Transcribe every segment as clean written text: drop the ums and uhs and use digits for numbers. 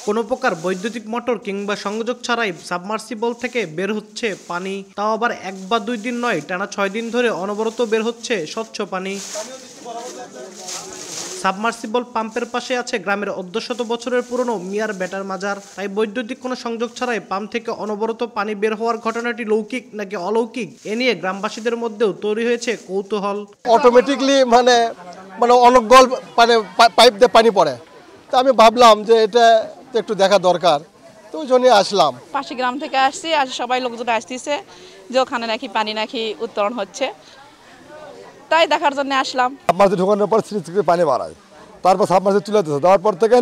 কোনো প্রকার বৈদ্যুতিক মোটর কিংবা সংযোগ ছাড়াই সাবমার্সিবল থেকে বের হচ্ছে পানি, তাও আবার 1 বা 2 দিন নয়, টানা 6 দিন ধরে অনবরত বের হচ্ছে স্বচ্ছ পানি। সাবমার্সিবল পাম্পের পাশে আছে গ্রামের অর্ধশত বছরের পুরনো মিয়ার ব্যাটার মাজার। তাই বৈদ্যুতিক কোনো সংযোগ ছাড়াই পাম্প থেকে অনবরত পানি বের হওয়ার ঘটনাটি লৌকিক নাকি অলৌকিক, এ নিয়ে গ্রামবাসীদের মধ্যেও তৈরি হয়েছে কৌতূহল। অটোমেটিকলি মানে অনর্গল পাইপ দিয়ে পানি পড়ে, তা আমি ভাবলাম যে এটা একটু দেখা দরকার, তো ওই জন্যই আসলাম। পাশে গ্রাম থেকে আসছি, আজ সবাই লোকজন আসতেছে যে ওখানে নাকি পানি নাকি উত্তোলন হচ্ছে, তাই দেখার জন্য আসলাম। সাবমার্সিবল ঢোকানোর পর সিরিজ পানি বাড়ায়, তারপর সাবমার্সিবল তুলে দিচ্ছে, দেওয়ার পর থেকে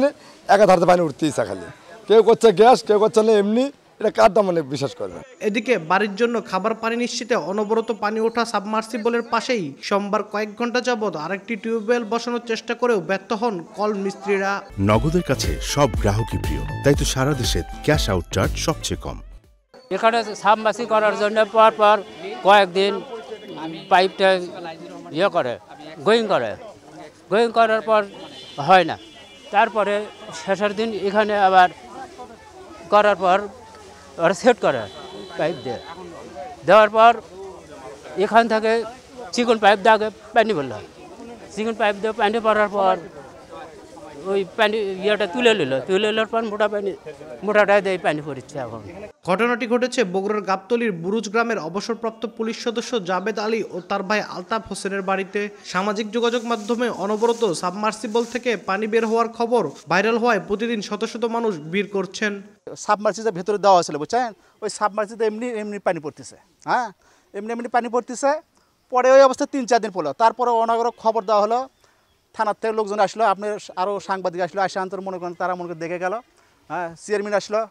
একাধারে পানি উঠতেই খালি, কেউ করছে গ্যাস, কেউ করছে না এমনি, এটা কারটা মানে বিশ্বাস করবে। এদিকে বাড়ির জন্য খাবার পানি নিশ্চিতে অনবরত পানি ওঠা সাবমার্সিবলের পাশেই সোমবার কয়েক ঘন্টা যাবৎ আরেকটি টিউবওয়েল বসানোর চেষ্টা করেও ব্যর্থ হন কল মিস্ত্রিরা। নগদের কাছে সব গ্রাহকই প্রিয়, তাই তো সারা দেশে ক্যাশ আউট চার্জ সবচেয়ে কম। এখানে সাবমার্সি করার জন্য পর কয়েকদিন পাইপটা গোয়িং করার পর হয় না, তারপরে শেষের দিন এখানে আবার করার পর ওরা সেট করে পাইপ দেওয়ার পর এখান থেকে চিকন পাইপ দিয়ে আগে পানি বলল, চিকন পাইপ দিয়ে পানি পড়ার পর ওই পানি তুলে নেওয়ার পর মোটাটাই দিয়ে পানি পড়ছে। এখন ঘটনাটি ঘটেছে বগুড়ার গাবতলীর বুরুজ গ্রামের অবসরপ্রাপ্ত পুলিশ সদস্য জাবেদ আলী ও তার ভাই আলতাফ হোসেনের বাড়িতে। সামাজিক যোগাযোগ মাধ্যমে অনবরত সাবমার্সিবল থেকে পানি বের হওয়ার খবর ভাইরাল হওয়ায় প্রতিদিন শত শত মানুষ ভিড় করছেন। সাবমার্সিবলের ভেতরে দেওয়া হয়েছিল, বুঝছেন, ওই সাবমার্সিবল এমনি পানি পড়তেছে, হ্যাঁ এমনি পানি পড়তেছে। পরে ওই অবস্থা 3-4 দিন পড়লো, তারপরে অনাগর খবর দেওয়া হলো, থানার থেকে লোকজন আসলো, আপনার আরও সাংবাদিক আসলো, আসে আন্তর মনে করেন তারা মনে করেন দেখে গেল, হ্যাঁ চেয়ারম্যান আসলো।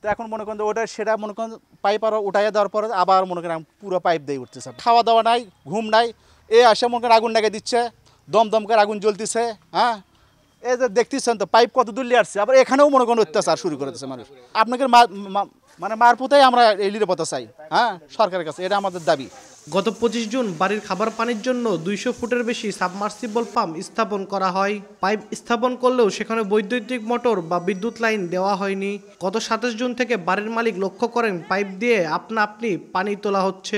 তো এখন মনে করেন ওটা সেটা মনে করেন পাইপ আরও উঠাইয়া দেওয়ার পরে আবার মনে করেন পুরো পাইপ দিয়ে উঠতেছে। খাওয়া দাওয়া নাই, ঘুম নাই, এ আসে মনে করেন আগুন লাগিয়ে দিচ্ছে, দম করে আগুন জ্বলতেছে। হ্যাঁ এই যে দেখতেছেন তো পাইপ কত দূর আসছে, আবার এখানেও মনে করেন অত্যাচার শুরু করে দিচ্ছে মানুষ। আপনাকে মারপুতেই আমরা এই নিরাপত্তা চাই, হ্যাঁ সরকারের কাছে, এটা আমাদের দাবি। গত 25 জুন বাড়ির খাবার পানির জন্য 200 ফুটের বেশি সাবমার্সিবল পাম্প স্থাপন করা হয়। পাইপ স্থাপন করলেও সেখানে বৈদ্যুতিক মোটর বা বিদ্যুৎ লাইন দেওয়া হয়নি। গত 27 জুন থেকে বাড়ির মালিক লক্ষ্য করেন পাইপ দিয়ে আপনি পানি তোলা হচ্ছে।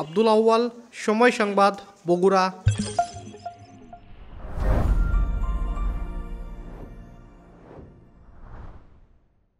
আব্দুল আউয়াল, সময় সংবাদ, বগুড়া।